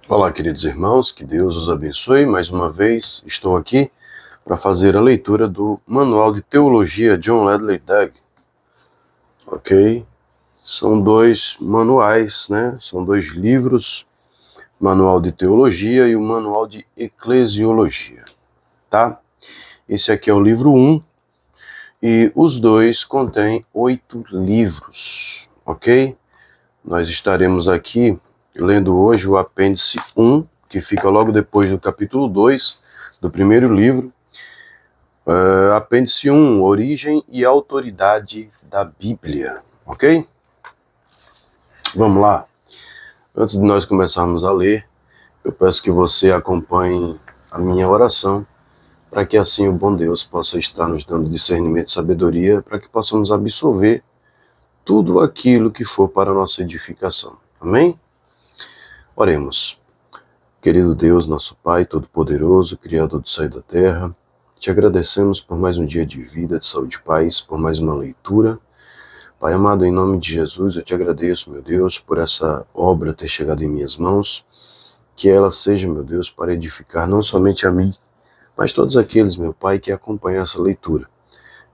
Olá, queridos irmãos, que Deus os abençoe. Mais uma vez estou aqui para fazer a leitura do Manual de Teologia John Ledley Dugg. Ok? São dois manuais, né? São dois livros, Manual de Teologia e o Manual de Eclesiologia, tá? Esse aqui é o livro 1 e os dois contêm 8 livros, ok? Nós estaremos aqui lendo hoje o apêndice 1, que fica logo depois do capítulo 2 do primeiro livro. Apêndice 1, origem e autoridade da Bíblia, ok? Vamos lá. Antes de nós começarmos a ler, eu peço que você acompanhe a minha oração, para que assim o bom Deus possa estar nos dando discernimento e sabedoria, para que possamos absorver tudo aquilo que for para a nossa edificação. Amém? Oremos. Querido Deus, nosso Pai Todo-Poderoso, Criador do céu e da terra, te agradecemos por mais um dia de vida, de saúde e paz, por mais uma leitura. Pai amado, em nome de Jesus, eu te agradeço, meu Deus, por essa obra ter chegado em minhas mãos, que ela seja, meu Deus, para edificar não somente a mim, mas todos aqueles, meu Pai, que acompanham essa leitura.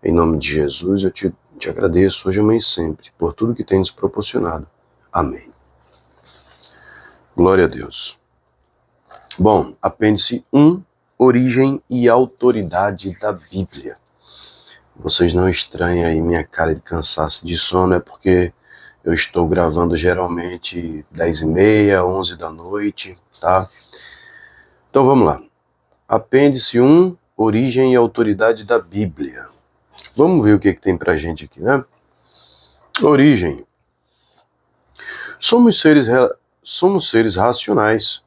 Em nome de Jesus, eu te agradeço hoje, amanhã e sempre, por tudo que tem nos proporcionado. Amém. Glória a Deus. Bom, apêndice 1, origem e autoridade da Bíblia. Vocês não estranhem aí minha cara de cansaço de sono, é porque eu estou gravando geralmente 10h30, 11 da noite, tá? Então vamos lá. Apêndice 1, origem e autoridade da Bíblia. Vamos ver o que tem pra gente aqui, né? Origem. Somos seres racionais,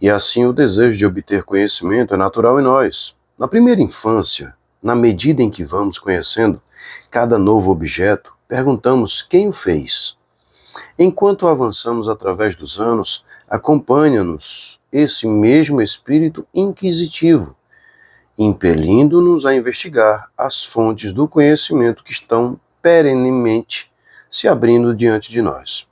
e assim o desejo de obter conhecimento é natural em nós. Na primeira infância, na medida em que vamos conhecendo cada novo objeto, perguntamos quem o fez. Enquanto avançamos através dos anos, acompanha-nos esse mesmo espírito inquisitivo, impelindo-nos a investigar as fontes do conhecimento que estão perenemente se abrindo diante de nós.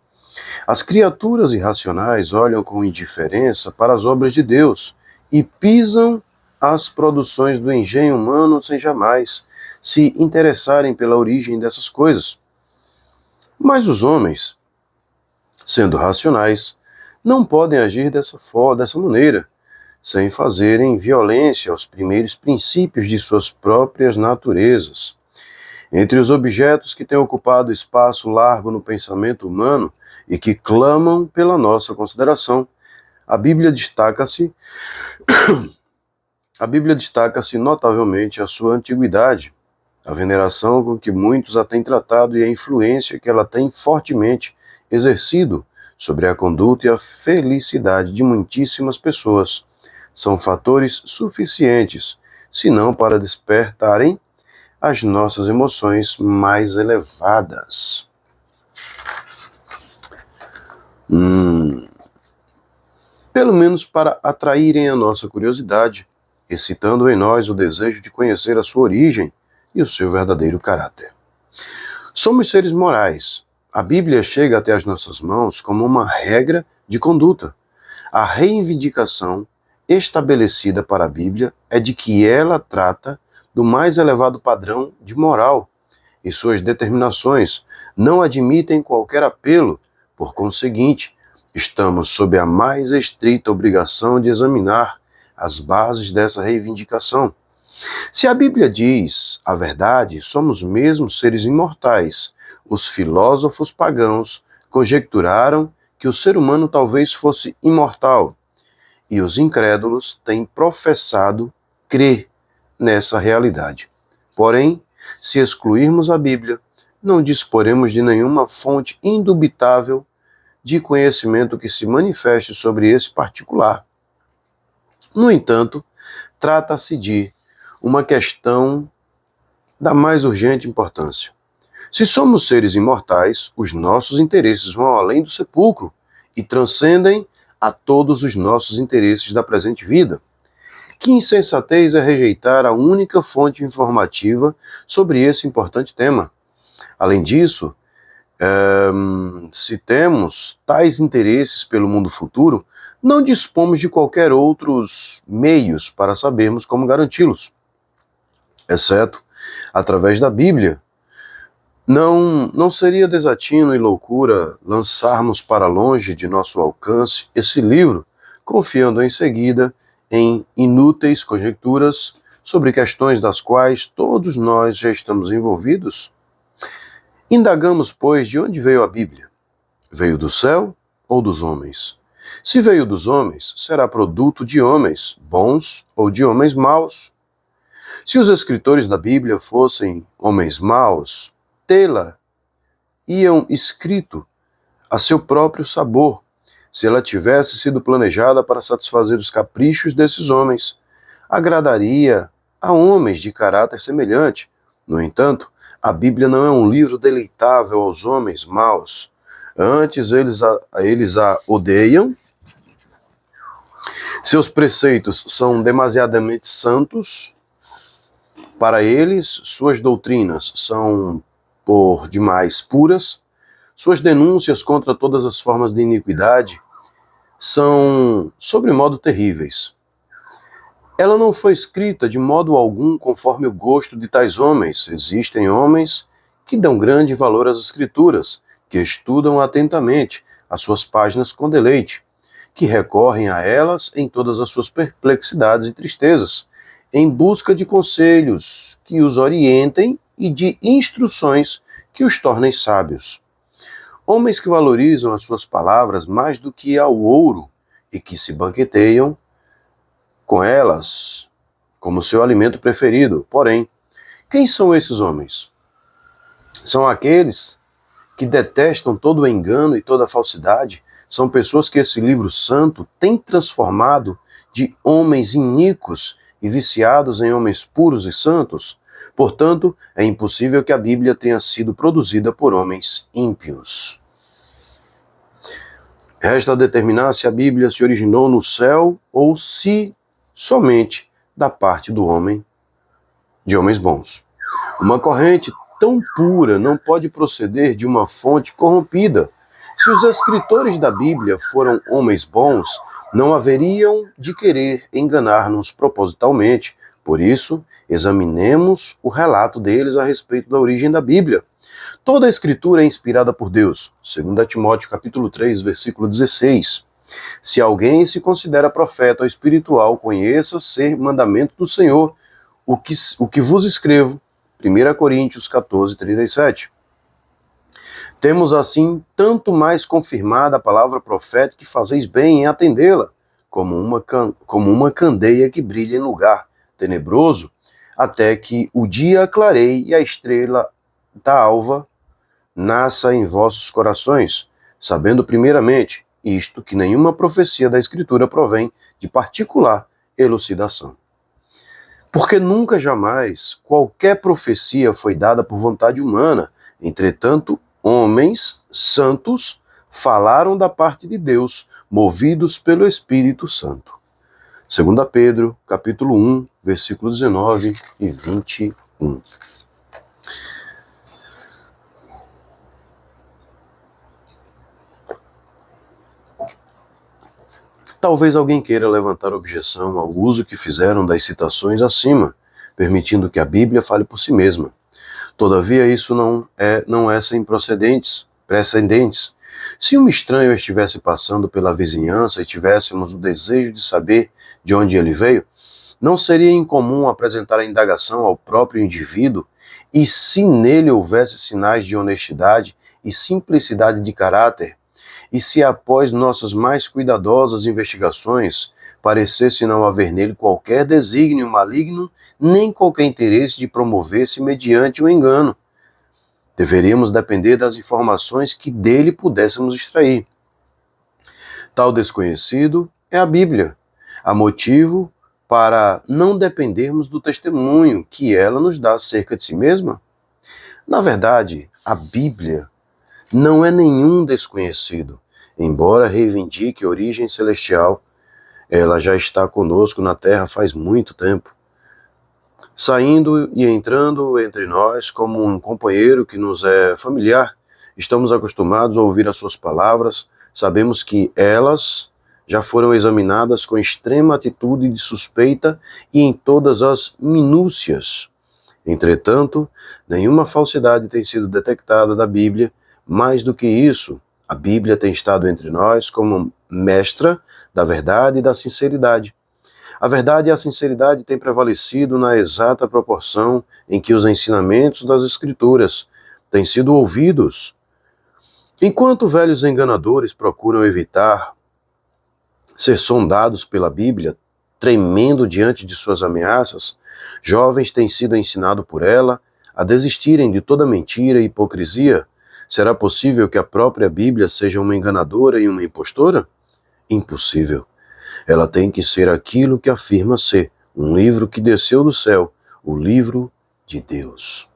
As criaturas irracionais olham com indiferença para as obras de Deus e pisam as produções do engenho humano sem jamais se interessarem pela origem dessas coisas. Mas os homens, sendo racionais, não podem agir dessa maneira, sem fazerem violência aos primeiros princípios de suas próprias naturezas. Entre os objetos que têm ocupado espaço largo no pensamento humano e que clamam pela nossa consideração, a Bíblia destaca-se notavelmente a sua antiguidade, a veneração com que muitos a têm tratado e a influência que ela tem fortemente exercido sobre a conduta e a felicidade de muitíssimas pessoas são fatores suficientes, se não para despertarem as nossas emoções mais elevadas. Pelo menos para atraírem a nossa curiosidade, excitando em nós o desejo de conhecer a sua origem e o seu verdadeiro caráter. Somos seres morais. A Bíblia chega até as nossas mãos como uma regra de conduta. A reivindicação estabelecida para a Bíblia é de que ela trata do mais elevado padrão de moral, e suas determinações não admitem qualquer apelo. Por conseguinte, estamos sob a mais estrita obrigação de examinar as bases dessa reivindicação. Se a Bíblia diz a verdade, somos mesmo seres imortais. Os filósofos pagãos conjecturaram que o ser humano talvez fosse imortal, e os incrédulos têm professado crer nessa realidade. Porém, se excluirmos a Bíblia, não disporemos de nenhuma fonte indubitável de conhecimento que se manifeste sobre esse particular. No entanto, trata-se de uma questão da mais urgente importância. Se somos seres imortais, os nossos interesses vão além do sepulcro e transcendem a todos os nossos interesses da presente vida. Que insensatez é rejeitar a única fonte informativa sobre esse importante tema. Além disso, se temos tais interesses pelo mundo futuro, não dispomos de qualquer outros meios para sabermos como garanti-los, exceto através da Bíblia. Não seria desatino e loucura lançarmos para longe de nosso alcance esse livro, confiando em seguida em inúteis conjecturas sobre questões das quais todos nós já estamos envolvidos? Indagamos, pois, de onde veio a Bíblia? Veio do céu ou dos homens? Se veio dos homens, será produto de homens bons ou de homens maus? Se os escritores da Bíblia fossem homens maus, tê-la iam escrito a seu próprio sabor, se ela tivesse sido planejada para satisfazer os caprichos desses homens. Agradaria a homens de caráter semelhante. No entanto, a Bíblia não é um livro deleitável aos homens maus. Antes, eles a odeiam. Seus preceitos são demasiadamente santos para eles, suas doutrinas são por demais puras, suas denúncias contra todas as formas de iniquidade são sobremodo terríveis. Ela não foi escrita de modo algum conforme o gosto de tais homens. Existem homens que dão grande valor às Escrituras, que estudam atentamente as suas páginas com deleite, que recorrem a elas em todas as suas perplexidades e tristezas, em busca de conselhos que os orientem e de instruções que os tornem sábios. Homens que valorizam as suas palavras mais do que ao ouro e que se banqueteiam com elas como seu alimento preferido. Porém, quem são esses homens? São aqueles que detestam todo o engano e toda a falsidade. São pessoas que esse livro santo tem transformado de homens iníquos e viciados em homens puros e santos. Portanto, é impossível que a Bíblia tenha sido produzida por homens ímpios. Resta determinar se a Bíblia se originou no céu ou se somente da parte do homem, de homens bons. Uma corrente tão pura não pode proceder de uma fonte corrompida. Se os escritores da Bíblia foram homens bons, não haveriam de querer enganar-nos propositalmente. Por isso, examinemos o relato deles a respeito da origem da Bíblia. Toda a Escritura é inspirada por Deus. 2 Timóteo capítulo 3, versículo 16. Se alguém se considera profeta ou espiritual, conheça ser mandamento do Senhor o que vos escrevo. 1 Coríntios 14, 37. Temos assim tanto mais confirmada a palavra profética que fazeis bem em atendê-la, como uma candeia que brilha em lugar tenebroso, até que o dia clareie e a estrela da alva nasça em vossos corações, sabendo primeiramente isto, que nenhuma profecia da Escritura provém de particular elucidação. Porque nunca jamais qualquer profecia foi dada por vontade humana. Entretanto, homens santos falaram da parte de Deus, movidos pelo Espírito Santo. 2 Pedro, capítulo 1, versículo 19 e 21. Talvez alguém queira levantar objeção ao uso que fizeram das citações acima, permitindo que a Bíblia fale por si mesma. Todavia, isso não é sem precedentes. Se um estranho estivesse passando pela vizinhança e tivéssemos o desejo de saber de onde ele veio, não seria incomum apresentar a indagação ao próprio indivíduo, e se nele houvesse sinais de honestidade e simplicidade de caráter, e se após nossas mais cuidadosas investigações parecesse não haver nele qualquer desígnio maligno, nem qualquer interesse de promover-se mediante o engano, deveríamos depender das informações que dele pudéssemos extrair. Tal desconhecido é a Bíblia. Há motivo para não dependermos do testemunho que ela nos dá acerca de si mesma? Na verdade, a Bíblia não é nenhum desconhecido. Embora reivindique origem celestial, ela já está conosco na Terra faz muito tempo, saindo e entrando entre nós como um companheiro que nos é familiar. Estamos acostumados a ouvir as suas palavras, sabemos que elas já foram examinadas com extrema atitude de suspeita e em todas as minúcias. Entretanto, nenhuma falsidade tem sido detectada da Bíblia. Mais do que isso, a Bíblia tem estado entre nós como mestra da verdade e da sinceridade. A verdade e a sinceridade têm prevalecido na exata proporção em que os ensinamentos das Escrituras têm sido ouvidos. Enquanto velhos enganadores procuram evitar ser sondados pela Bíblia, tremendo diante de suas ameaças, jovens têm sido ensinados por ela a desistirem de toda mentira e hipocrisia. Será possível que a própria Bíblia seja uma enganadora e uma impostora? Impossível. Ela tem que ser aquilo que afirma ser, um livro que desceu do céu, o livro de Deus.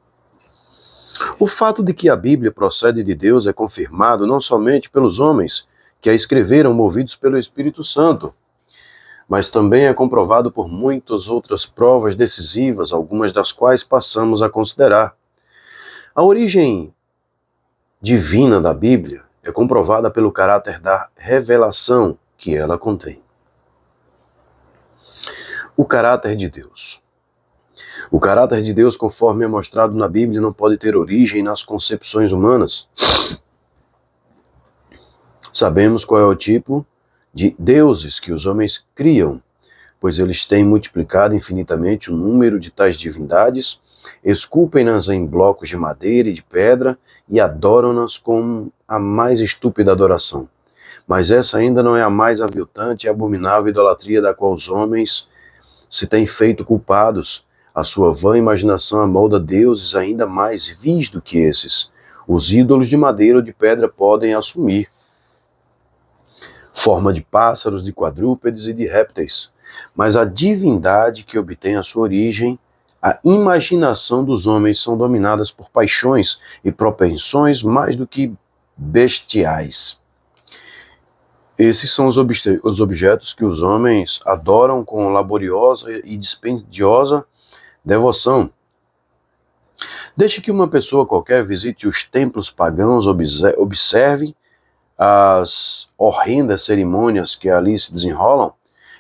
O fato de que a Bíblia procede de Deus é confirmado não somente pelos homens que a escreveram movidos pelo Espírito Santo, mas também é comprovado por muitas outras provas decisivas, algumas das quais passamos a considerar. A origem divina da Bíblia é comprovada pelo caráter da revelação que ela contém. O caráter de Deus. O caráter de Deus, conforme é mostrado na Bíblia, não pode ter origem nas concepções humanas. Sabemos qual é o tipo de deuses que os homens criam, pois eles têm multiplicado infinitamente o número de tais divindades, esculpem-nas em blocos de madeira e de pedra e adoram-nas com a mais estúpida adoração. Mas essa ainda não é a mais aviltante e abominável idolatria da qual os homens se têm feito culpados. A sua vã imaginação amolda deuses ainda mais vis do que esses. Os ídolos de madeira ou de pedra podem assumir forma de pássaros, de quadrúpedes e de répteis. Mas a divindade que obtém a sua origem, a imaginação dos homens são dominadas por paixões e propensões mais do que bestiais. Esses são os objetos que os homens adoram com laboriosa e dispendiosa devoção. Deixe que uma pessoa qualquer visite os templos pagãos, observe as horrendas cerimônias que ali se desenrolam,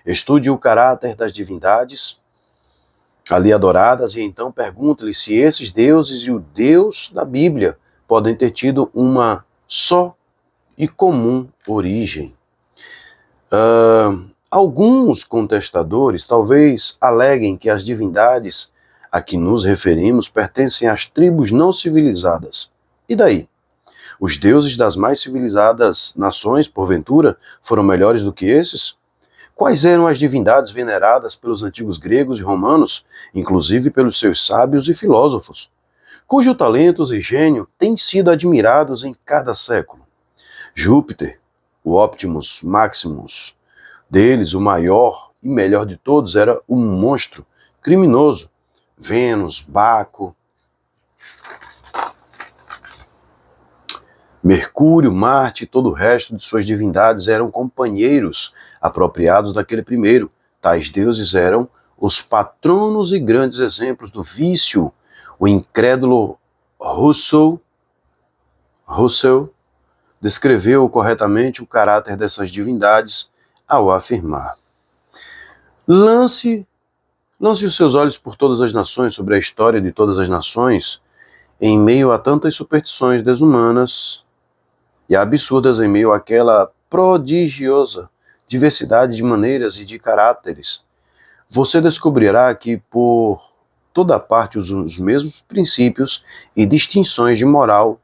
estude o caráter das divindades ali adoradas e então pergunte-lhe se esses deuses e o Deus da Bíblia podem ter tido uma só e comum origem. Alguns contestadores talvez aleguem que as divindades a que nos referimos pertencem às tribos não civilizadas. E daí? Os deuses das mais civilizadas nações, porventura, foram melhores do que esses? Quais eram as divindades veneradas pelos antigos gregos e romanos, inclusive pelos seus sábios e filósofos, cujos talentos e gênio têm sido admirados em cada século? Júpiter, o Optimus Maximus, deles o maior e melhor de todos era um monstro criminoso. Vênus, Baco, Mercúrio, Marte e todo o resto de suas divindades eram companheiros apropriados daquele primeiro. Tais deuses eram os patronos e grandes exemplos do vício. O incrédulo Russell descreveu corretamente o caráter dessas divindades ao afirmar: Lance os seus olhos por todas as nações, sobre a história de todas as nações, em meio a tantas superstições desumanas e absurdas, em meio àquela prodigiosa diversidade de maneiras e de caráteres. Você descobrirá que por toda parte os mesmos princípios e distinções de moral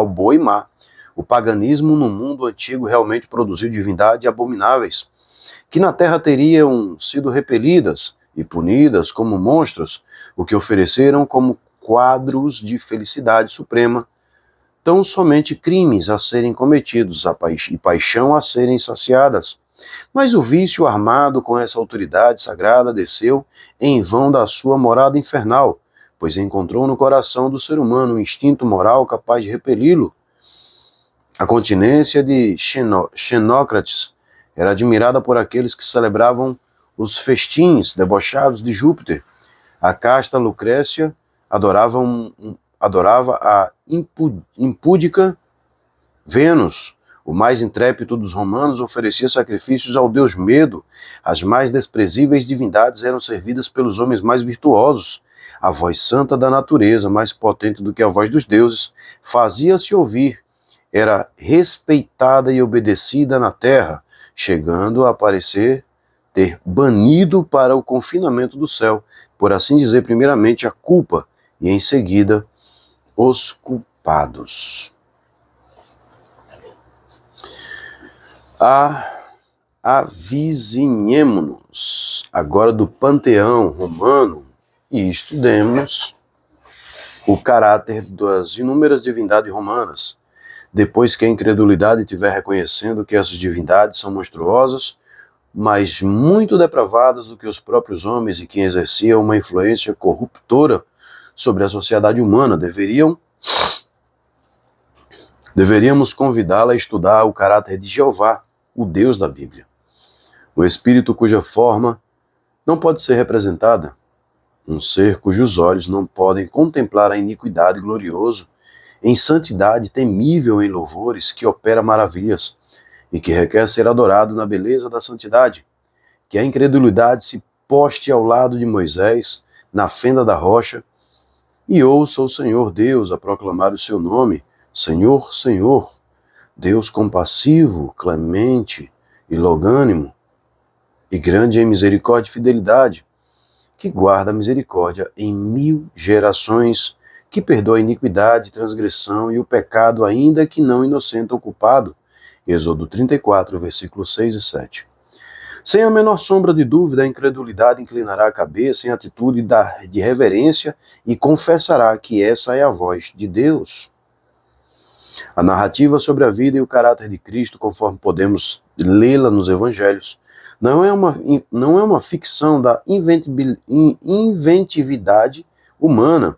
boa e má. O paganismo no mundo antigo realmente produziu divindades abomináveis, que na terra teriam sido repelidas e punidas como monstros, o que ofereceram como quadros de felicidade suprema, tão somente crimes a serem cometidos e paixão a serem saciadas. Mas o vício armado com essa autoridade sagrada desceu em vão da sua morada infernal, pois encontrou no coração do ser humano um instinto moral capaz de repeli-lo. A continência de Xenócrates era admirada por aqueles que celebravam os festins debochados de Júpiter. A casta Lucrécia adorava a impúdica Vênus. O mais intrépido dos romanos oferecia sacrifícios ao deus Medo. As mais desprezíveis divindades eram servidas pelos homens mais virtuosos. A voz santa da natureza, mais potente do que a voz dos deuses, fazia-se ouvir. Era respeitada e obedecida na terra, chegando a parecer ter banido para o confinamento do céu, por assim dizer, primeiramente a culpa e em seguida os culpados. Avizinhemo-nos agora do panteão romano e estudemos o caráter das inúmeras divindades romanas. Depois que a incredulidade estiver reconhecendo que essas divindades são monstruosas, mas muito depravadas do que os próprios homens e que exerciam uma influência corruptora sobre a sociedade humana, deveríamos convidá-la a estudar o caráter de Jeová, o Deus da Bíblia. O Espírito cuja forma não pode ser representada, um ser cujos olhos não podem contemplar a iniquidade glorioso, em santidade temível em louvores, que opera maravilhas, e que requer ser adorado na beleza da santidade, que a incredulidade se poste ao lado de Moisés, na fenda da rocha, e ouça o Senhor Deus a proclamar o seu nome, Senhor, Senhor, Deus compassivo, clemente e longânimo, e grande em misericórdia e fidelidade, que guarda a misericórdia em 1000 gerações, que perdoa a iniquidade, transgressão e o pecado, ainda que não inocente ou culpado. Êxodo 34, versículos 6 e 7. Sem a menor sombra de dúvida, a incredulidade inclinará a cabeça em atitude de reverência e confessará que essa é a voz de Deus. A narrativa sobre a vida e o caráter de Cristo, conforme podemos lê-la nos Evangelhos, não é uma ficção da inventividade humana.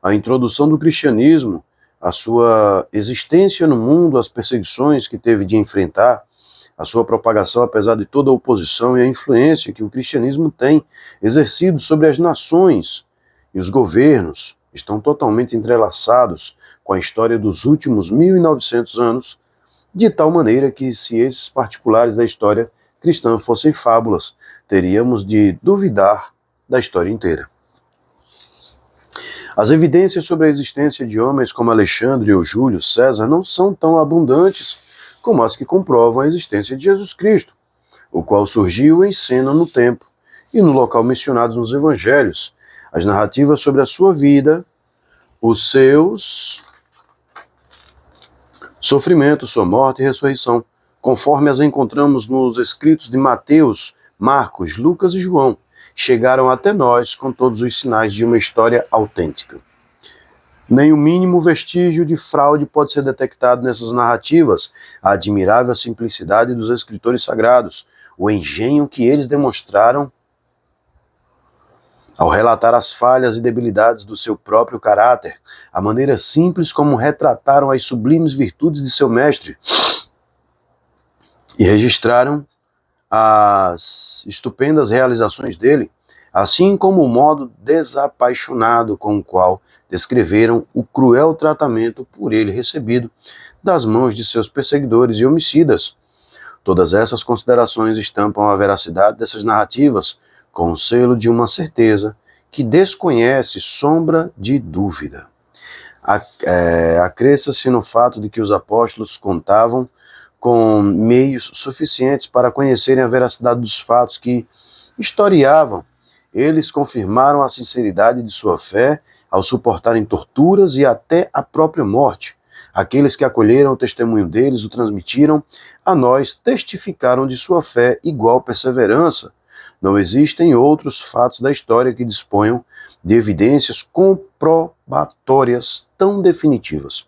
A introdução do cristianismo, a sua existência no mundo, as perseguições que teve de enfrentar, a sua propagação apesar de toda a oposição e a influência que o cristianismo tem exercido sobre as nações e os governos, estão totalmente entrelaçados com a história dos últimos 1900 anos, de tal maneira que, se esses particulares da história cristã fossem fábulas, teríamos de duvidar da história inteira. As evidências sobre a existência de homens como Alexandre ou Júlio César não são tão abundantes como as que comprovam a existência de Jesus Cristo, o qual surgiu em cena no tempo e no local mencionados nos Evangelhos. As narrativas sobre a sua vida, os seus sofrimentos, sua morte e ressurreição, conforme as encontramos nos escritos de Mateus, Marcos, Lucas e João, chegaram até nós com todos os sinais de uma história autêntica. Nem o mínimo vestígio de fraude pode ser detectado nessas narrativas. A admirável simplicidade dos escritores sagrados, o engenho que eles demonstraram ao relatar as falhas e debilidades do seu próprio caráter, a maneira simples como retrataram as sublimes virtudes de seu mestre e registraram as estupendas realizações dele, assim como o modo desapaixonado com o qual descreveram o cruel tratamento por ele recebido das mãos de seus perseguidores e homicidas. Todas essas considerações estampam a veracidade dessas narrativas com o selo de uma certeza que desconhece sombra de dúvida. Acresça-se no fato de que os apóstolos contavam com meios suficientes para conhecerem a veracidade dos fatos que historiavam. Eles confirmaram a sinceridade de sua fé ao suportarem torturas e até a própria morte. Aqueles que acolheram o testemunho deles o transmitiram a nós, testificaram de sua fé igual perseverança. Não existem outros fatos da história que disponham de evidências comprobatórias tão definitivas.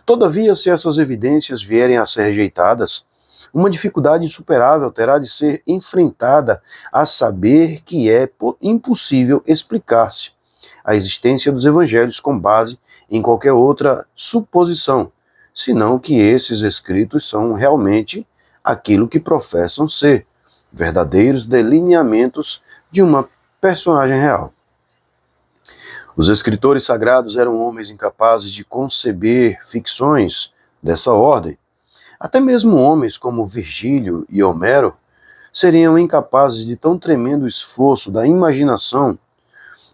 Todavia, se essas evidências vierem a ser rejeitadas, uma dificuldade insuperável terá de ser enfrentada, a saber que é impossível explicar-se a existência dos evangelhos com base em qualquer outra suposição, senão que esses escritos são realmente aquilo que professam ser, verdadeiros delineamentos de uma personagem real. Os escritores sagrados eram homens incapazes de conceber ficções dessa ordem. Até mesmo homens como Virgílio e Homero seriam incapazes de tão tremendo esforço da imaginação.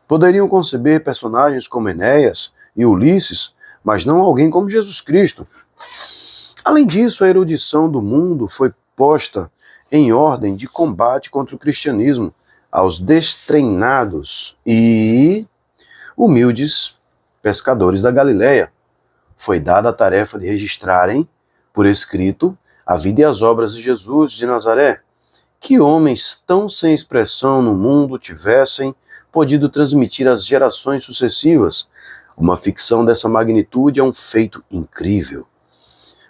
Poderiam conceber personagens como Enéas e Ulisses, mas não alguém como Jesus Cristo. Além disso, a erudição do mundo foi posta em ordem de combate contra o cristianismo aos destreinados e humildes pescadores da Galileia. Foi dada a tarefa de registrarem, por escrito, a vida e as obras de Jesus de Nazaré. Que homens tão sem expressão no mundo tivessem podido transmitir às gerações sucessivas. Uma ficção dessa magnitude é um feito incrível.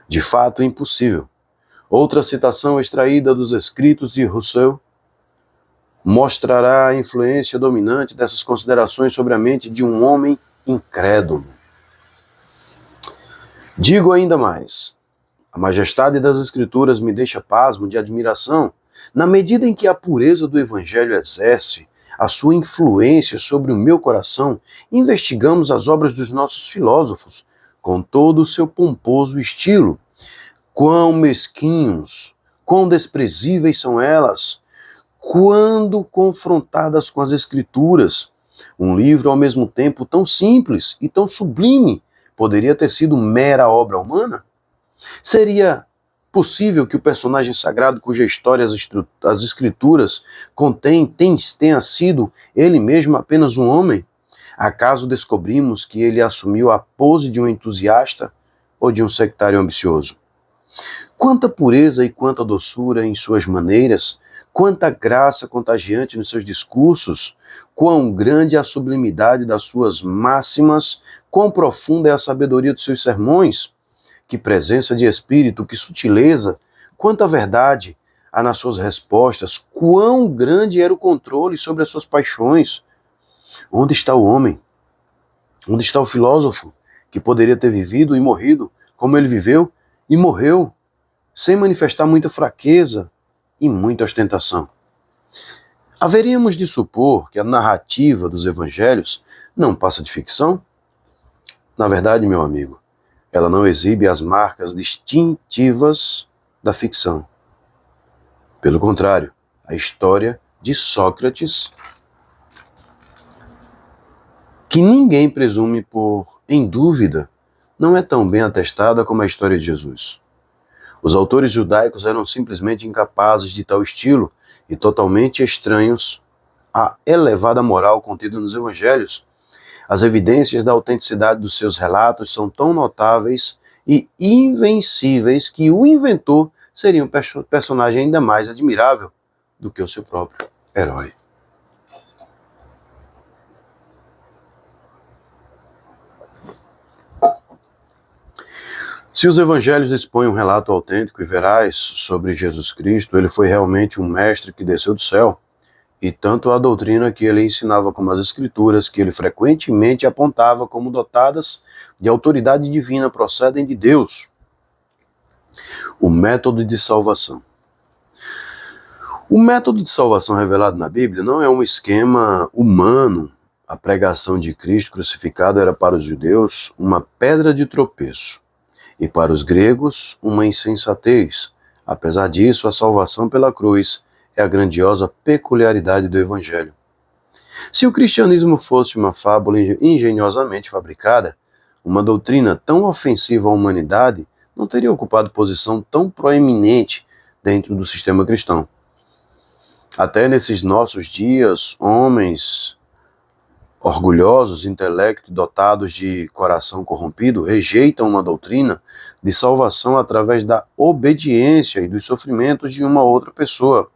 De fato, impossível. Outra citação extraída dos escritos de Rousseau mostrará a influência dominante dessas considerações sobre a mente de um homem incrédulo. Digo ainda mais. A majestade das Escrituras me deixa pasmo de admiração, na medida em que a pureza do Evangelho exerce a sua influência sobre o meu coração. Investigamos as obras dos nossos filósofos, com todo o seu pomposo estilo. Quão mesquinhos, quão desprezíveis são elas, quando confrontadas com as Escrituras. Um livro, ao mesmo tempo, tão simples e tão sublime, poderia ter sido mera obra humana? Seria possível que o personagem sagrado cuja história as Escrituras contêm tenha sido ele mesmo apenas um homem? Acaso descobrimos que ele assumiu a pose de um entusiasta ou de um sectário ambicioso? Quanta pureza e quanta doçura em suas maneiras, quanta graça contagiante nos seus discursos, quão grande a sublimidade das suas máximas, quão profunda é a sabedoria dos seus sermões. Que presença de espírito, que sutileza, quanta verdade há nas suas respostas, quão grande era o controle sobre as suas paixões. Onde está o homem? Onde está o filósofo, que poderia ter vivido e morrido como ele viveu e morreu, sem manifestar muita fraqueza e muita ostentação? Haveríamos de supor que a narrativa dos evangelhos não passa de ficção? Na verdade, meu amigo, ela não exibe as marcas distintivas da ficção. Pelo contrário, a história de Sócrates, que ninguém presume pôr em dúvida, não é tão bem atestada como a história de Jesus. Os autores judaicos eram simplesmente incapazes de tal estilo e totalmente estranhos à elevada moral contida nos evangelhos. As evidências da autenticidade dos seus relatos são tão notáveis e invencíveis que o inventor seria um personagem ainda mais admirável do que o seu próprio herói. Se os evangelhos expõem um relato autêntico e veraz sobre Jesus Cristo, ele foi realmente um mestre que desceu do céu. E tanto a doutrina que ele ensinava como as escrituras que ele frequentemente apontava como dotadas de autoridade divina procedem de Deus. O método de salvação. O método de salvação revelado na Bíblia não é um esquema humano. A pregação de Cristo crucificado era para os judeus uma pedra de tropeço e para os gregos uma insensatez. Apesar disso, a salvação pela cruz é a grandiosa peculiaridade do Evangelho. Se o cristianismo fosse uma fábula engenhosamente fabricada, uma doutrina tão ofensiva à humanidade não teria ocupado posição tão proeminente dentro do sistema cristão. Até nesses nossos dias, homens orgulhosos, intelecto dotados de coração corrompido, rejeitam uma doutrina de salvação através da obediência e dos sofrimentos de uma outra pessoa.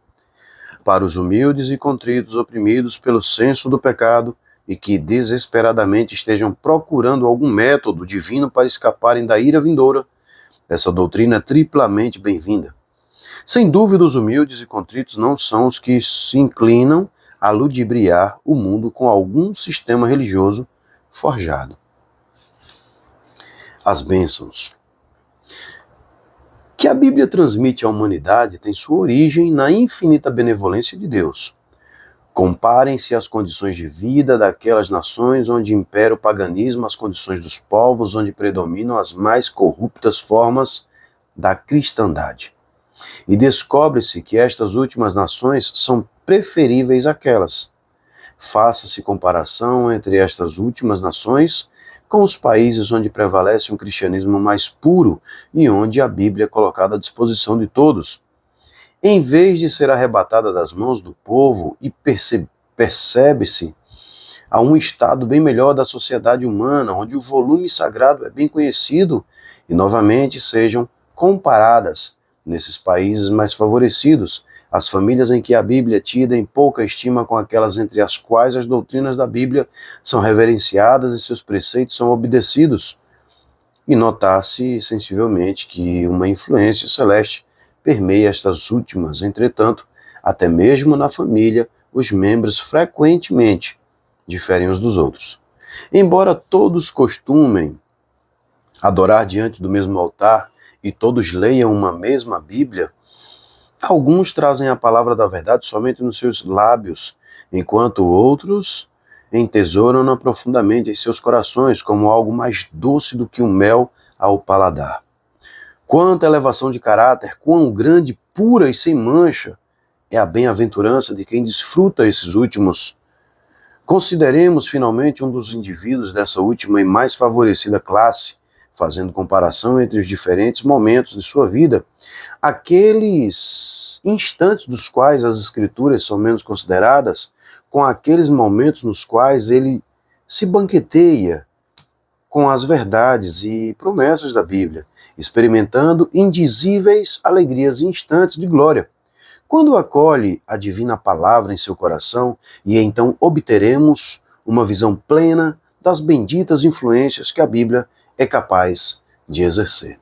Para os humildes e contritos oprimidos pelo senso do pecado e que desesperadamente estejam procurando algum método divino para escaparem da ira vindoura, essa doutrina é triplamente bem-vinda. Sem dúvida, os humildes e contritos não são os que se inclinam a ludibriar o mundo com algum sistema religioso forjado. As bênçãos que a Bíblia transmite à humanidade tem sua origem na infinita benevolência de Deus. Comparem-se as condições de vida daquelas nações onde impera o paganismo às condições dos povos onde predominam as mais corruptas formas da cristandade. E descobre-se que estas últimas nações são preferíveis àquelas. Faça-se comparação entre estas últimas nações com os países onde prevalece um cristianismo mais puro e onde a Bíblia é colocada à disposição de todos. Em vez de ser arrebatada das mãos do povo, e percebe-se a um estado bem melhor da sociedade humana, onde o volume sagrado é bem conhecido e novamente sejam comparadas, nesses países mais favorecidos, as famílias em que a Bíblia é tida em pouca estima com aquelas entre as quais as doutrinas da Bíblia são reverenciadas e seus preceitos são obedecidos. E notar-se sensivelmente que uma influência celeste permeia estas últimas. Entretanto, até mesmo na família, os membros frequentemente diferem uns dos outros. Embora todos costumem adorar diante do mesmo altar e todos leiam uma mesma Bíblia, alguns trazem a palavra da verdade somente nos seus lábios, enquanto outros entesouram-na profundamente em seus corações como algo mais doce do que o mel ao paladar. Quanta elevação de caráter, quão grande, pura e sem mancha é a bem-aventurança de quem desfruta esses últimos. Consideremos finalmente um dos indivíduos dessa última e mais favorecida classe, fazendo comparação entre os diferentes momentos de sua vida, aqueles instantes dos quais as Escrituras são menos consideradas, com aqueles momentos nos quais ele se banqueteia com as verdades e promessas da Bíblia, experimentando indizíveis alegrias e instantes de glória. Quando acolhe a divina palavra em seu coração, e então obteremos uma visão plena das benditas influências que a Bíblia é capaz de exercer.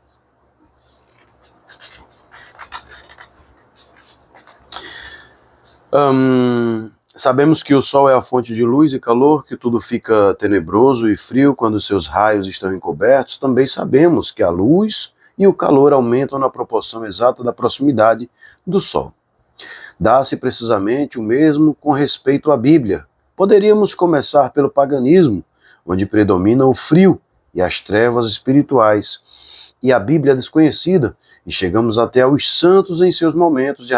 Sabemos que o sol é a fonte de luz e calor, que tudo fica tenebroso e frio quando seus raios estão encobertos. Também sabemos que a luz e o calor aumentam na proporção exata da proximidade do sol. Dá-se precisamente o mesmo com respeito à Bíblia. Poderíamos começar pelo paganismo, onde predomina o frio e as trevas espirituais, e a Bíblia desconhecida, e chegamos até aos santos em seus momentos de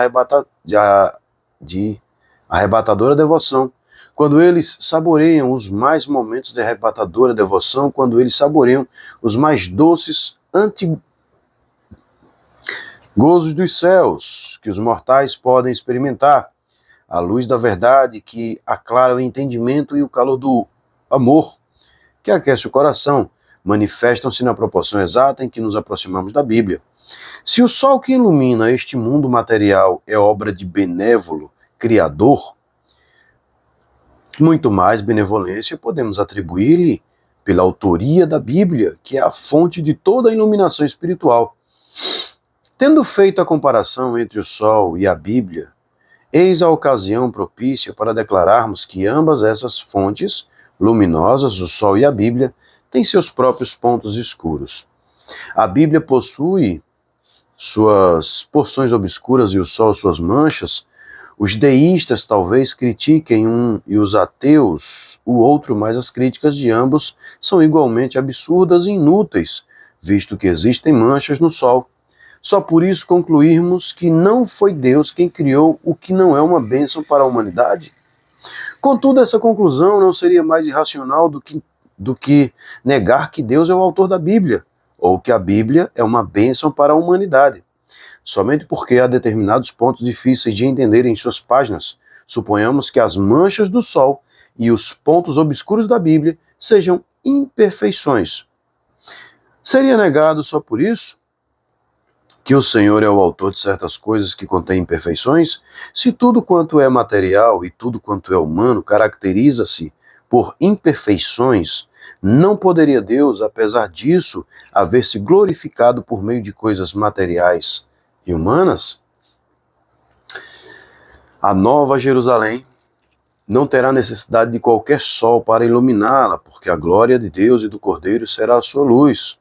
arrebatadora devoção, quando eles saboreiam os mais momentos de arrebatadora devoção, quando eles saboreiam os mais doces gozos dos céus que os mortais podem experimentar, a luz da verdade que aclara o entendimento e o calor do amor que aquece o coração, manifestam-se na proporção exata em que nos aproximamos da Bíblia. Se o sol que ilumina este mundo material é obra de benévolo Criador, muito mais benevolência podemos atribuir-lhe pela autoria da Bíblia, que é a fonte de toda a iluminação espiritual. Tendo feito a comparação entre o sol e a Bíblia, eis a ocasião propícia para declararmos que ambas essas fontes luminosas, o sol e a Bíblia, têm seus próprios pontos escuros. A Bíblia possui suas porções obscuras e o sol suas manchas. Os deístas talvez critiquem um e os ateus o outro, mas as críticas de ambos são igualmente absurdas e inúteis, visto que existem manchas no sol. Só por isso concluirmos que não foi Deus quem criou o que não é uma bênção para a humanidade? Contudo, essa conclusão não seria mais irracional do que negar que Deus é o autor da Bíblia, ou que a Bíblia é uma bênção para a humanidade. Somente porque há determinados pontos difíceis de entender em suas páginas, suponhamos que as manchas do sol e os pontos obscuros da Bíblia sejam imperfeições. Seria negado só por isso que o Senhor é o autor de certas coisas que contêm imperfeições? Se tudo quanto é material e tudo quanto é humano caracteriza-se por imperfeições, não poderia Deus, apesar disso, haver se glorificado por meio de coisas materiais e humanas? A Nova Jerusalém não terá necessidade de qualquer sol para iluminá-la, porque a glória de Deus e do Cordeiro será a sua luz.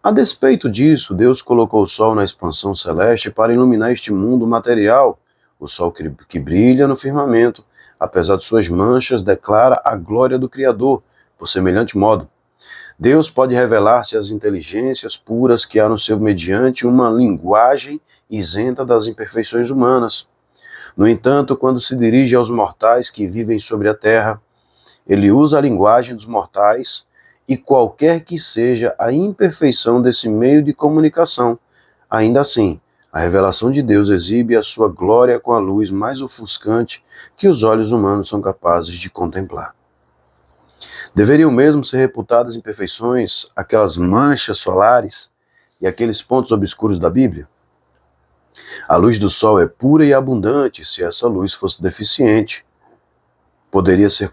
A despeito disso, Deus colocou o sol na expansão celeste para iluminar este mundo material. O sol que brilha no firmamento, apesar de suas manchas, declara a glória do Criador, por semelhante modo. Deus pode revelar-se às inteligências puras que há no seu mediante uma linguagem isenta das imperfeições humanas. No entanto, quando se dirige aos mortais que vivem sobre a terra, ele usa a linguagem dos mortais e qualquer que seja a imperfeição desse meio de comunicação, ainda assim, a revelação de Deus exibe a sua glória com a luz mais ofuscante que os olhos humanos são capazes de contemplar. Deveriam mesmo ser reputadas imperfeições aquelas manchas solares e aqueles pontos obscuros da Bíblia? A luz do sol é pura e abundante. Se essa luz fosse deficiente, poderia ser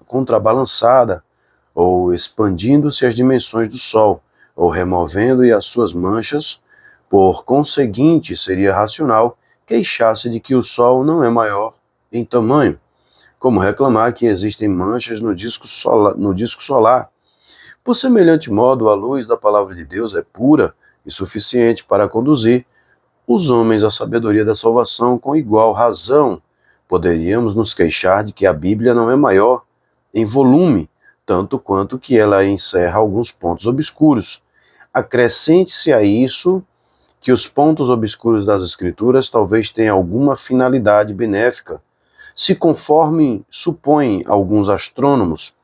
contrabalançada, ou expandindo-se as dimensões do sol, ou removendo-e as suas manchas. Por conseguinte, seria racional queixar-se de que o sol não é maior em tamanho, como reclamar que existem manchas no disco solar. Por semelhante modo, a luz da palavra de Deus é pura e suficiente para conduzir os homens à sabedoria da salvação. Com igual razão, poderíamos nos queixar de que a Bíblia não é maior em volume, tanto quanto que ela encerra alguns pontos obscuros. Acrescente-se a isso que os pontos obscuros das Escrituras talvez tenham alguma finalidade benéfica. Se conforme supõem alguns astrônomos,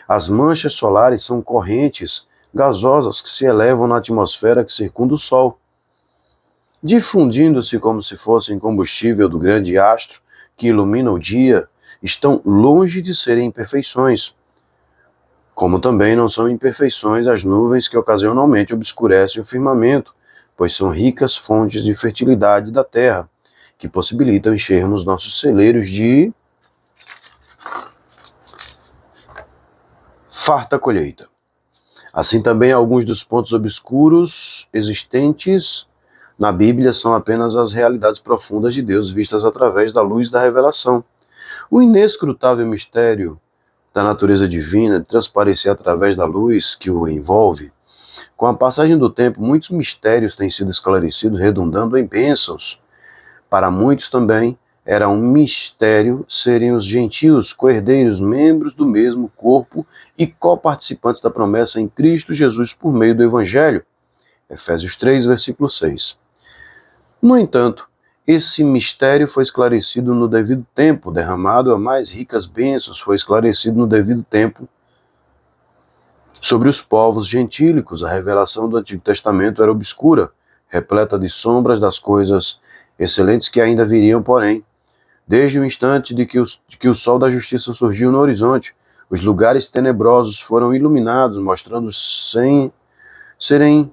as manchas solares são correntes gasosas que se elevam na atmosfera que circunda o Sol, difundindo-se como se fossem combustível do grande astro que ilumina o dia, estão longe de serem imperfeições. Como também não são imperfeições as nuvens que ocasionalmente obscurecem o firmamento, pois são ricas fontes de fertilidade da terra, que possibilitam enchermos nossos celeiros de farta colheita. Assim também alguns dos pontos obscuros existentes na Bíblia são apenas as realidades profundas de Deus vistas através da luz da revelação. O inescrutável mistério da natureza divina de transparecer através da luz que o envolve. Com a passagem do tempo, muitos mistérios têm sido esclarecidos, redundando em bênçãos. Para muitos também era um mistério serem os gentios coerdeiros, membros do mesmo corpo e coparticipantes da promessa em Cristo Jesus por meio do Evangelho. Efésios 3, versículo 6. No entanto, esse mistério foi esclarecido no devido tempo, derramado a mais ricas bênçãos, foi esclarecido no devido tempo sobre os povos gentílicos. A revelação do Antigo Testamento era obscura, repleta de sombras das coisas excelentes que ainda viriam, porém, desde o instante de que o sol da justiça surgiu no horizonte, os lugares tenebrosos foram iluminados, mostrando serem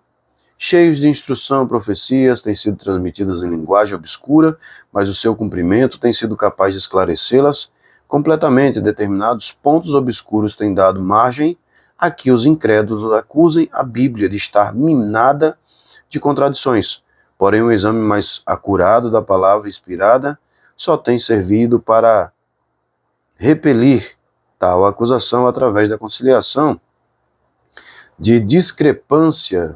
cheios de instrução. Profecias têm sido transmitidas em linguagem obscura, mas o seu cumprimento tem sido capaz de esclarecê-las completamente. Determinados pontos obscuros têm dado margem a que os incrédulos acusem a Bíblia de estar minada de contradições. Porém, um exame mais acurado da palavra inspirada só tem servido para repelir tal acusação através da conciliação de discrepância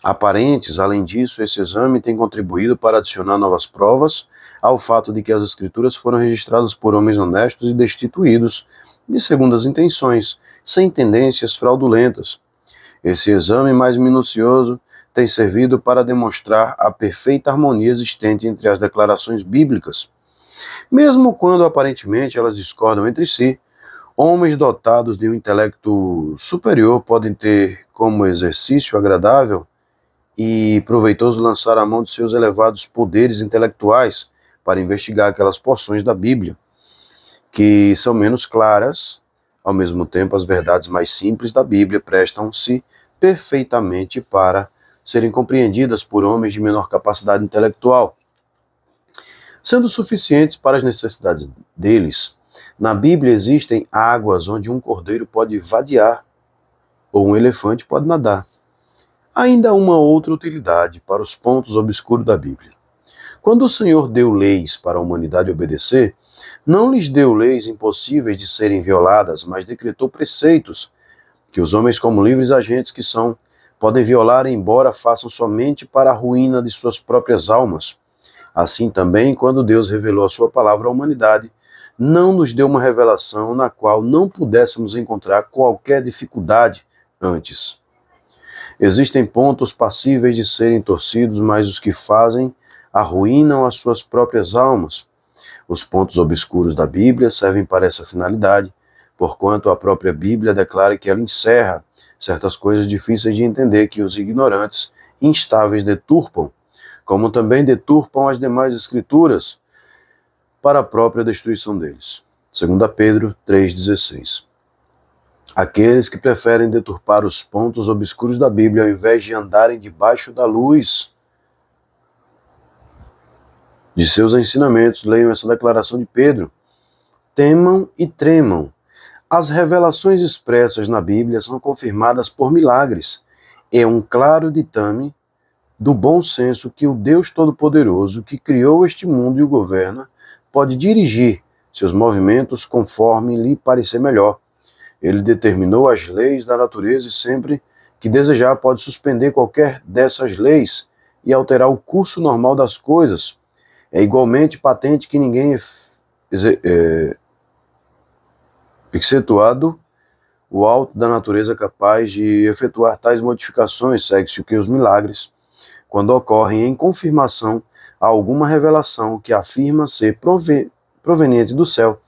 aparentes. Além disso, esse exame tem contribuído para adicionar novas provas ao fato de que as Escrituras foram registradas por homens honestos e destituídos de segundas intenções, sem tendências fraudulentas. Esse exame mais minucioso tem servido para demonstrar a perfeita harmonia existente entre as declarações bíblicas. Mesmo quando aparentemente elas discordam entre si, homens dotados de um intelecto superior podem ter como exercício agradável e proveitoso lançar a mão de seus elevados poderes intelectuais para investigar aquelas porções da Bíblia que são menos claras. Ao mesmo tempo, as verdades mais simples da Bíblia prestam-se perfeitamente para serem compreendidas por homens de menor capacidade intelectual, sendo suficientes para as necessidades deles. Na Bíblia existem águas onde um cordeiro pode vadear ou um elefante pode nadar. Ainda há uma outra utilidade para os pontos obscuros da Bíblia. Quando o Senhor deu leis para a humanidade obedecer, não lhes deu leis impossíveis de serem violadas, mas decretou preceitos que os homens, como livres agentes que são, podem violar, embora façam somente para a ruína de suas próprias almas. Assim também, quando Deus revelou a sua palavra à humanidade, não nos deu uma revelação na qual não pudéssemos encontrar qualquer dificuldade antes. Existem pontos passíveis de serem torcidos, mas os que fazem arruinam as suas próprias almas. Os pontos obscuros da Bíblia servem para essa finalidade, porquanto a própria Bíblia declara que ela encerra certas coisas difíceis de entender que os ignorantes e instáveis deturpam, como também deturpam as demais escrituras para a própria destruição deles. 2 Pedro 3,16. Aqueles que preferem deturpar os pontos obscuros da Bíblia ao invés de andarem debaixo da luz de seus ensinamentos, leiam essa declaração de Pedro. Temam e tremam. As revelações expressas na Bíblia são confirmadas por milagres. É um claro ditame do bom senso que o Deus Todo-Poderoso, que criou este mundo e o governa, pode dirigir seus movimentos conforme lhe parecer melhor. Ele determinou as leis da natureza e sempre que desejar pode suspender qualquer dessas leis e alterar o curso normal das coisas. É igualmente patente que ninguém excetuado o alto da natureza capaz de efetuar tais modificações, segue-se que os milagres, quando ocorrem em confirmação a alguma revelação que afirma ser proveniente do céu,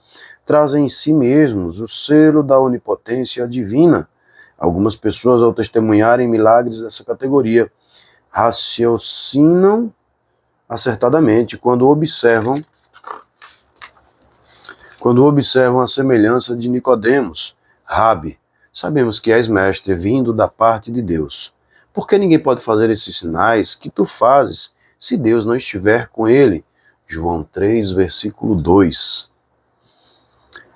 trazem em si mesmos o selo da onipotência divina. Algumas pessoas, ao testemunharem milagres dessa categoria, raciocinam acertadamente quando observam a semelhança de Nicodemos. Rabi, sabemos que és mestre vindo da parte de Deus. Por que ninguém pode fazer esses sinais que tu fazes se Deus não estiver com ele? João 3, versículo 2.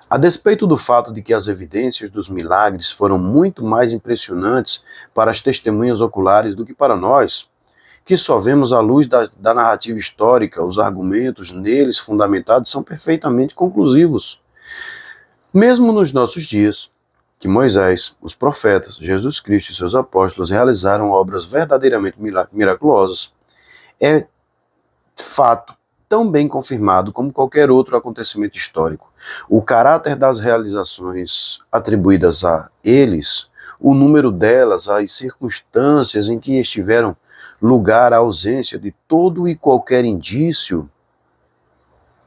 A despeito do fato de que as evidências dos milagres foram muito mais impressionantes para as testemunhas oculares do que para nós, que só vemos à luz da narrativa histórica, os argumentos neles fundamentados são perfeitamente conclusivos. Mesmo nos nossos dias, que Moisés, os profetas, Jesus Cristo e seus apóstolos realizaram obras verdadeiramente miraculosas, é fato tão bem confirmado como qualquer outro acontecimento histórico. O caráter das realizações atribuídas a eles, o número delas, as circunstâncias em que estiveram lugar à ausência de todo e qualquer indício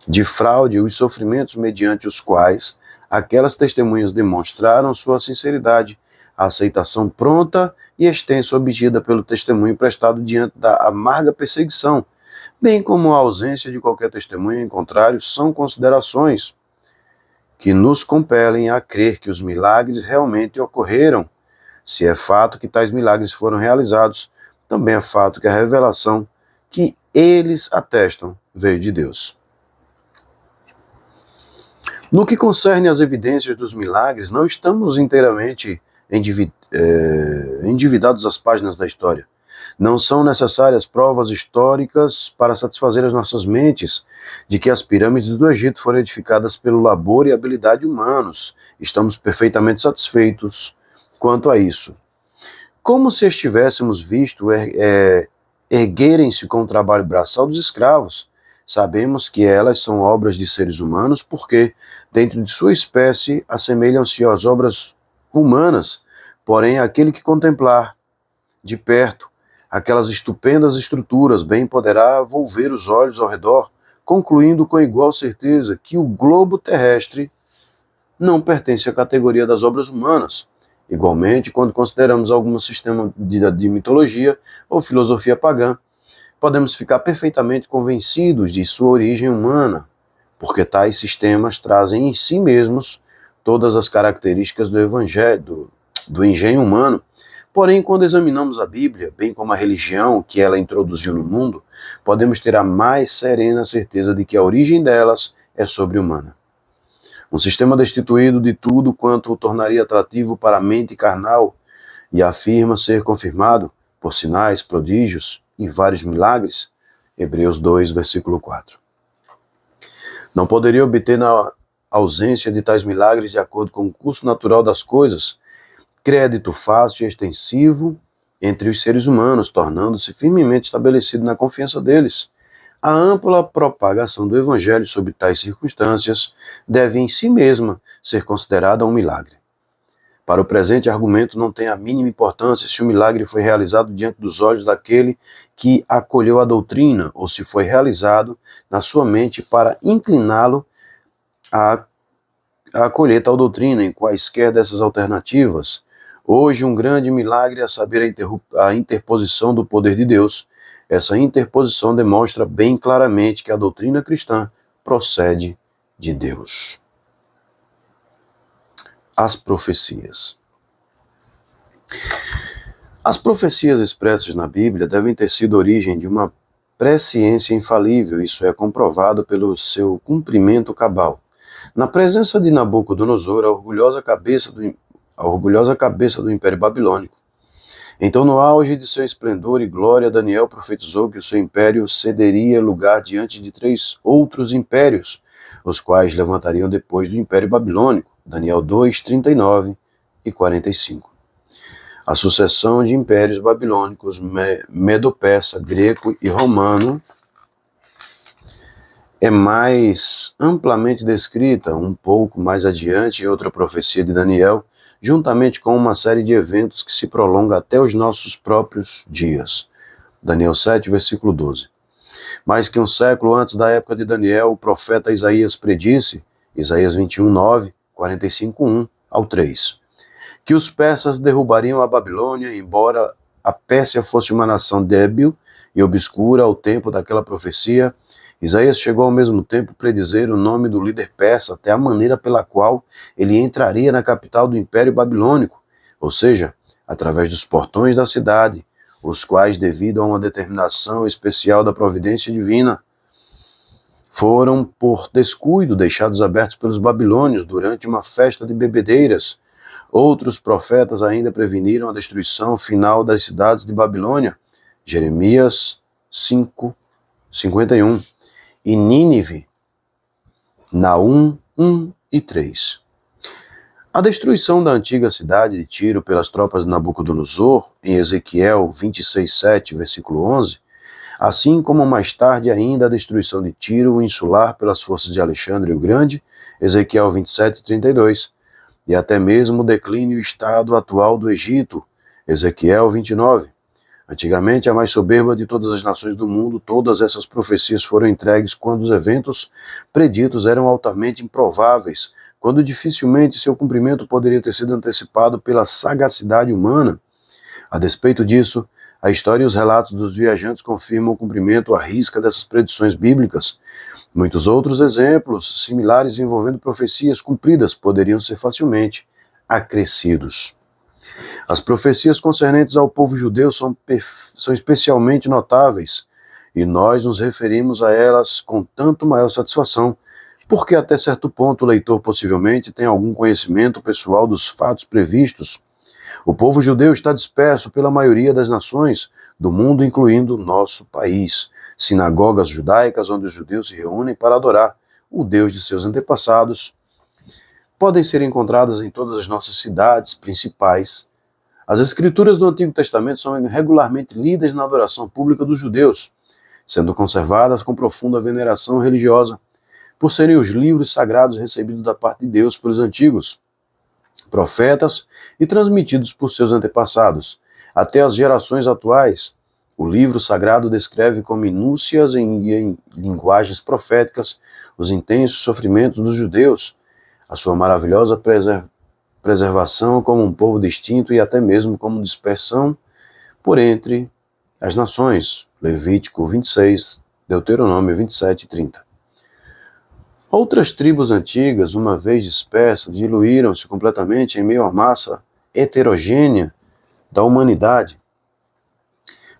de fraude e os sofrimentos mediante os quais aquelas testemunhas demonstraram sua sinceridade, a aceitação pronta e extensa obtida pelo testemunho prestado diante da amarga perseguição, bem como a ausência de qualquer testemunha em contrário, são considerações que nos compelem a crer que os milagres realmente ocorreram. Se é fato que tais milagres foram realizados, também é fato que a revelação que eles atestam veio de Deus. No que concerne às evidências dos milagres, não estamos inteiramente endividados às páginas da história. Não são necessárias provas históricas para satisfazer as nossas mentes de que as pirâmides do Egito foram edificadas pelo labor e habilidade humanos. Estamos perfeitamente satisfeitos quanto a isso. Como se estivéssemos visto erguerem-se com o trabalho braçal dos escravos. Sabemos que elas são obras de seres humanos porque, dentro de sua espécie, assemelham-se às obras humanas, porém aquele que contemplar de perto aquelas estupendas estruturas bem poderá volver os olhos ao redor, concluindo com igual certeza que o globo terrestre não pertence à categoria das obras humanas. Igualmente, quando consideramos algum sistema de mitologia ou filosofia pagã, podemos ficar perfeitamente convencidos de sua origem humana, porque tais sistemas trazem em si mesmos todas as características do evangelho, do engenho humano. Porém, quando examinamos a Bíblia, bem como a religião que ela introduziu no mundo, podemos ter a mais serena certeza de que a origem delas é sobre-humana. Um sistema destituído de tudo quanto o tornaria atrativo para a mente carnal e afirma ser confirmado por sinais, prodígios e vários milagres, Hebreus 2, versículo 4. Não poderia obter na ausência de tais milagres de acordo com o curso natural das coisas, crédito fácil e extensivo entre os seres humanos, tornando-se firmemente estabelecido na confiança deles. A ampla propagação do Evangelho sob tais circunstâncias deve em si mesma ser considerada um milagre. Para o presente argumento não tem a mínima importância se o milagre foi realizado diante dos olhos daquele que acolheu a doutrina ou se foi realizado na sua mente para incliná-lo a acolher tal doutrina em quaisquer dessas alternativas. Hoje, um grande milagre é saber a interposição do poder de Deus. Essa interposição demonstra bem claramente que a doutrina cristã procede de Deus. As profecias. As profecias expressas na Bíblia devem ter sido origem de uma presciência infalível, isso é comprovado pelo seu cumprimento cabal. Na presença de Nabucodonosor, a orgulhosa cabeça do Império Babilônico. Então, no auge de seu esplendor e glória, Daniel profetizou que o seu império cederia lugar diante de 3 outros impérios, os quais levantariam depois do Império Babilônico. Daniel 2, 39 e 45. A sucessão de impérios babilônicos, medo-persa, greco e romano é mais amplamente descrita um pouco mais adiante em outra profecia de Daniel, juntamente com uma série de eventos que se prolonga até os nossos próprios dias. Daniel 7, versículo 12. Mais que um século antes da época de Daniel, o profeta Isaías predisse, Isaías 21, 9, 45, 1 ao 3, que os persas derrubariam a Babilônia, embora a Pérsia fosse uma nação débil e obscura ao tempo daquela profecia. Isaías chegou ao mesmo tempo a predizer o nome do líder persa, até a maneira pela qual ele entraria na capital do Império Babilônico, ou seja, através dos portões da cidade, os quais, devido a uma determinação especial da providência divina, foram, por descuido, deixados abertos pelos babilônios durante uma festa de bebedeiras. Outros profetas ainda preveniram a destruição final das cidades de Babilônia, Jeremias 5, 51, e Nínive, Naum 1 e 3. A destruição da antiga cidade de Tiro pelas tropas de Nabucodonosor, em Ezequiel 26, 7, versículo 11, assim como mais tarde ainda a destruição de Tiro insular pelas forças de Alexandre o Grande, Ezequiel 27, 32, e até mesmo o declínio e estado atual do Egito, Ezequiel 29. Antigamente, a mais soberba de todas as nações do mundo, todas essas profecias foram entregues quando os eventos preditos eram altamente improváveis, quando dificilmente seu cumprimento poderia ter sido antecipado pela sagacidade humana. A despeito disso, a história e os relatos dos viajantes confirmam o cumprimento à risca dessas predições bíblicas. Muitos outros exemplos similares envolvendo profecias cumpridas poderiam ser facilmente acrescidos. As profecias concernentes ao povo judeu são especialmente notáveis, e nós nos referimos a elas com tanto maior satisfação, porque até certo ponto o leitor possivelmente tem algum conhecimento pessoal dos fatos previstos. O povo judeu está disperso pela maioria das nações do mundo, incluindo nosso país. Sinagogas judaicas onde os judeus se reúnem para adorar o Deus de seus antepassados podem ser encontradas em todas as nossas cidades principais. As escrituras do Antigo Testamento são regularmente lidas na adoração pública dos judeus, sendo conservadas com profunda veneração religiosa, por serem os livros sagrados recebidos da parte de Deus pelos antigos profetas e transmitidos por seus antepassados. Até as gerações atuais, o livro sagrado descreve com minúcias e em linguagens proféticas os intensos sofrimentos dos judeus, a sua maravilhosa preservação como um povo distinto e até mesmo como dispersão por entre as nações. Levítico 26, Deuteronômio 27 e 30. Outras tribos antigas, uma vez dispersas, diluíram-se completamente em meio à massa heterogênea da humanidade.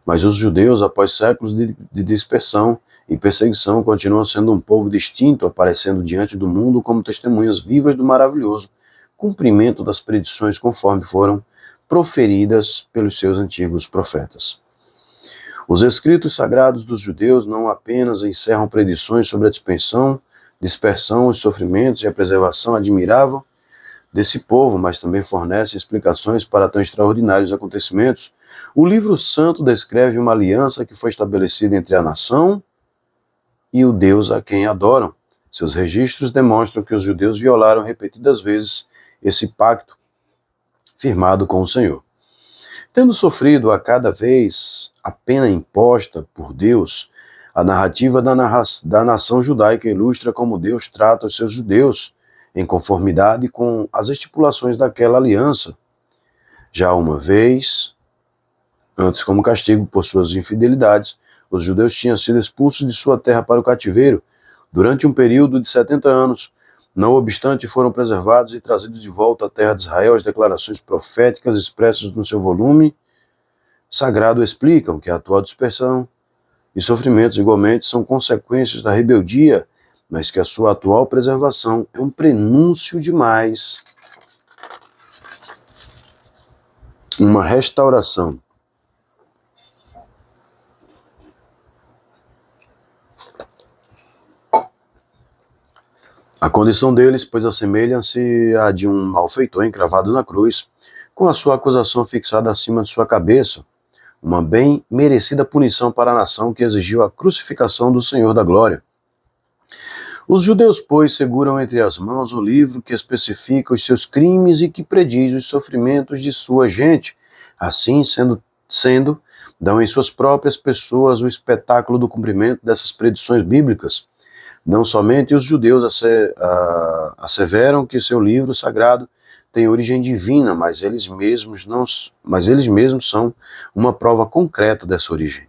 Mas os judeus, após séculos de dispersão e perseguição, continuam sendo um povo distinto, aparecendo diante do mundo como testemunhas vivas do maravilhoso cumprimento das predições conforme foram proferidas pelos seus antigos profetas. Os escritos sagrados dos judeus não apenas encerram predições sobre a dispersão, os sofrimentos e a preservação admirável desse povo, mas também fornecem explicações para tão extraordinários acontecimentos. O livro santo descreve uma aliança que foi estabelecida entre a nação e o Deus a quem adoram. Seus registros demonstram que os judeus violaram repetidas vezes esse pacto, firmado com o Senhor. Tendo sofrido a cada vez a pena imposta por Deus, a narrativa da nação judaica ilustra como Deus trata os seus judeus em conformidade com as estipulações daquela aliança. Já uma vez, antes como castigo por suas infidelidades, os judeus tinham sido expulsos de sua terra para o cativeiro durante um período de 70 anos. Não obstante, foram preservados e trazidos de volta à terra de Israel. As declarações proféticas expressas no seu volume sagrado explicam que a atual dispersão e sofrimentos igualmente são consequências da rebeldia, mas que a sua atual preservação é um prenúncio de mais uma restauração. A condição deles, pois, assemelha-se à de um malfeitor encravado na cruz, com a sua acusação fixada acima de sua cabeça, uma bem merecida punição para a nação que exigiu a crucificação do Senhor da Glória. Os judeus, pois, seguram entre as mãos o livro que especifica os seus crimes e que prediz os sofrimentos de sua gente. Assim, sendo, dão em suas próprias pessoas o espetáculo do cumprimento dessas predições bíblicas. Não somente os judeus asseveram que seu livro sagrado tem origem divina, mas eles mesmos são uma prova concreta dessa origem.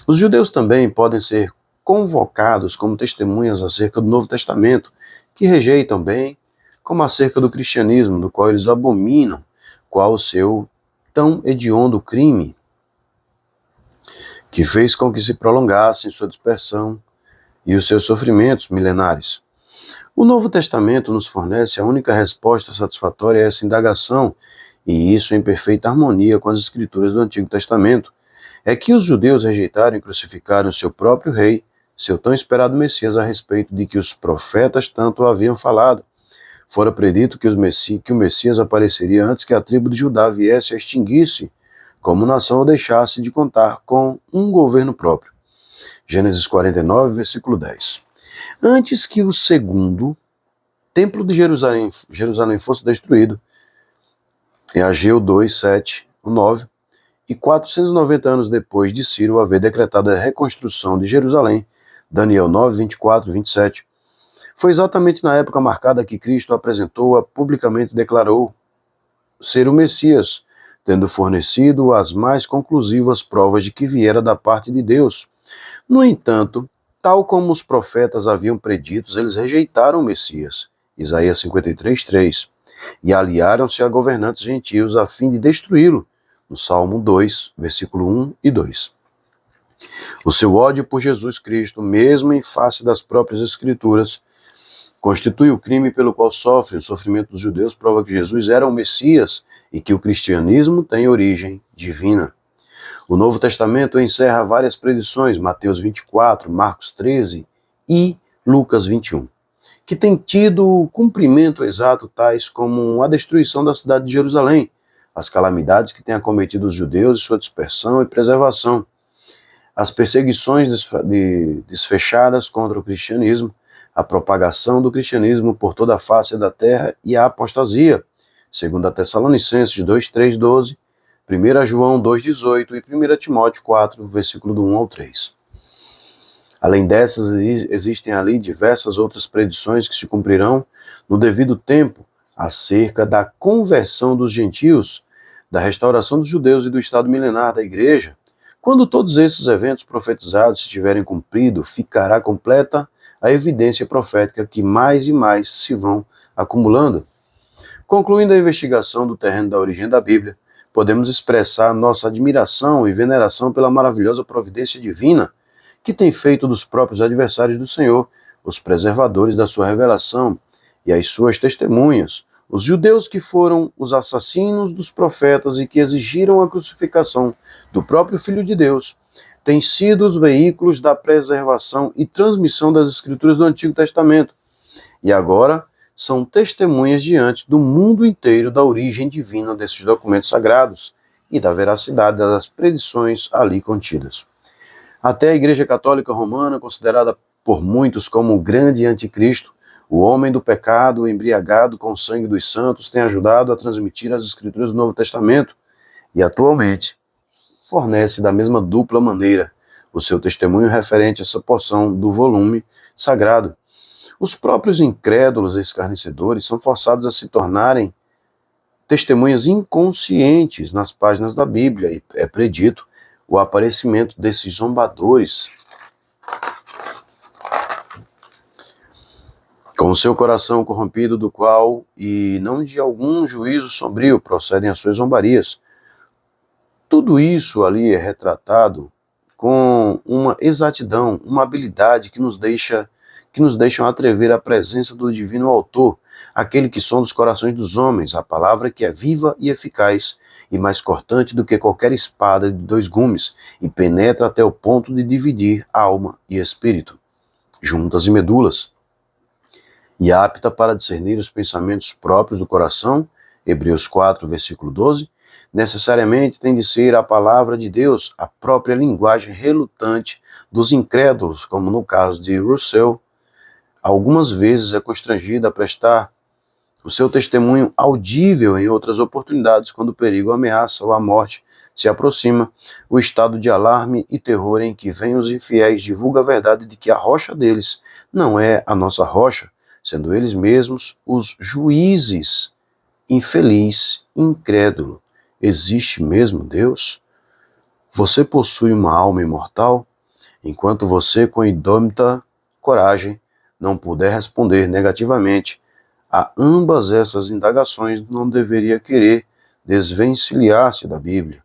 Os judeus também podem ser convocados como testemunhas acerca do Novo Testamento, que rejeitam bem, como acerca do cristianismo, do qual eles abominam, qual o seu tão hediondo crime, que fez com que se prolongassem sua dispersão e os seus sofrimentos milenares. O Novo Testamento nos fornece a única resposta satisfatória a essa indagação, e isso em perfeita harmonia com as Escrituras do Antigo Testamento, é que os judeus rejeitaram e crucificaram seu próprio rei, seu tão esperado Messias, a respeito de que os profetas tanto haviam falado. Fora predito que o Messias apareceria antes que a tribo de Judá viesse a extinguir-se como nação ou deixasse de contar com um governo próprio. Gênesis 49, versículo 10. Antes que o segundo templo de Jerusalém fosse destruído, em Ageu 2, 7, 9, e 490 anos depois de Ciro haver decretado a reconstrução de Jerusalém, Daniel 9, 24, 27, foi exatamente na época marcada que Cristo apresentou-a publicamente e declarou ser o Messias, tendo fornecido as mais conclusivas provas de que viera da parte de Deus. No entanto, tal como os profetas haviam predito, eles rejeitaram o Messias, Isaías 53, 3, e aliaram-se a governantes gentios a fim de destruí-lo, no Salmo 2, versículo 1 e 2. O seu ódio por Jesus Cristo, mesmo em face das próprias Escrituras, constitui o crime pelo qual sofre. O sofrimento dos judeus prova que Jesus era o Messias e que o cristianismo tem origem divina. O Novo Testamento encerra várias predições, Mateus 24, Marcos 13 e Lucas 21, que têm tido cumprimento exato, tais como a destruição da cidade de Jerusalém, as calamidades que têm acometido os judeus e sua dispersão e preservação, as perseguições desfechadas contra o cristianismo, a propagação do cristianismo por toda a face da terra e a apostasia, segundo a Tessalonicenses 2, 3, 12, 1 João 2,18 e 1 Timóteo 4, versículo do 1 ao 3. Além dessas, existem ali diversas outras predições que se cumprirão no devido tempo acerca da conversão dos gentios, da restauração dos judeus e do estado milenar da igreja. Quando todos esses eventos profetizados se tiverem cumprido, ficará completa a evidência profética que mais e mais se vão acumulando. Concluindo a investigação do terreno da origem da Bíblia, podemos expressar nossa admiração e veneração pela maravilhosa providência divina, que tem feito dos próprios adversários do Senhor os preservadores da sua revelação e as suas testemunhas. Os judeus que foram os assassinos dos profetas e que exigiram a crucificação do próprio Filho de Deus, têm sido os veículos da preservação e transmissão das Escrituras do Antigo Testamento, e agora são testemunhas diante do mundo inteiro da origem divina desses documentos sagrados e da veracidade das predições ali contidas. Até a Igreja Católica Romana, considerada por muitos como o grande anticristo, O homem do pecado, embriagado com o sangue dos santos, tem ajudado a transmitir as escrituras do Novo Testamento e, atualmente, fornece da mesma dupla maneira o seu testemunho referente a essa porção do volume sagrado. Os próprios incrédulos e escarnecedores são forçados a se tornarem testemunhas inconscientes nas páginas da Bíblia, e é predito o aparecimento desses zombadores. Com o seu coração corrompido, do qual, e não de algum juízo sombrio, procedem as suas zombarias. Tudo isso ali é retratado com uma exatidão, uma habilidade que nos deixam atrever a presença do divino autor, aquele que sonda os corações dos homens, a palavra que é viva e eficaz, e mais cortante do que qualquer espada de 2 gumes, e penetra até o ponto de dividir alma e espírito, juntas e medulas, e apta para discernir os pensamentos próprios do coração, Hebreus 4, versículo 12, necessariamente tem de ser a palavra de Deus, a própria linguagem relutante dos incrédulos, como no caso de Rousseau. Algumas vezes é constrangido a prestar o seu testemunho audível em outras oportunidades, quando o perigo ameaça ou a morte se aproxima, o estado de alarme e terror em que vêm os infiéis divulga a verdade de que a rocha deles não é a nossa rocha, sendo eles mesmos os juízes. Infeliz, incrédulo, existe mesmo Deus? Você possui uma alma imortal? Enquanto você, com indômita coragem, não puder responder negativamente a ambas essas indagações, não deveria querer desvencilhar-se da Bíblia,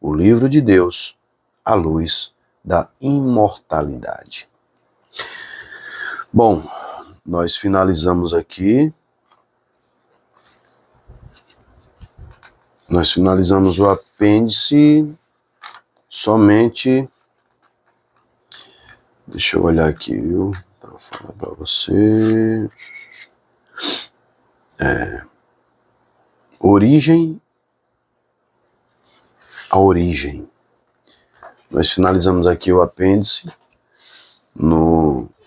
o livro de Deus, à luz da imortalidade. Bom, nós finalizamos aqui. Nós finalizamos o apêndice somente. Deixa eu olhar aqui, viu? Para falar para você. A origem. Nós finalizamos aqui o apêndice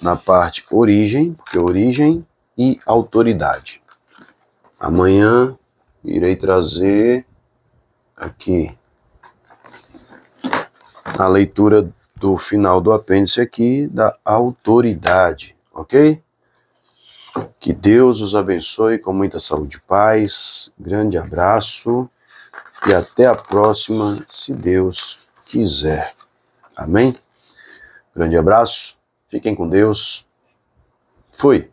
na parte origem, porque origem e autoridade. Amanhã irei trazer aqui a leitura do final do apêndice aqui da autoridade, ok? Que Deus os abençoe com muita saúde e paz. Grande abraço e até a próxima, se Deus quiser. Amém? Grande abraço, fiquem com Deus. Fui.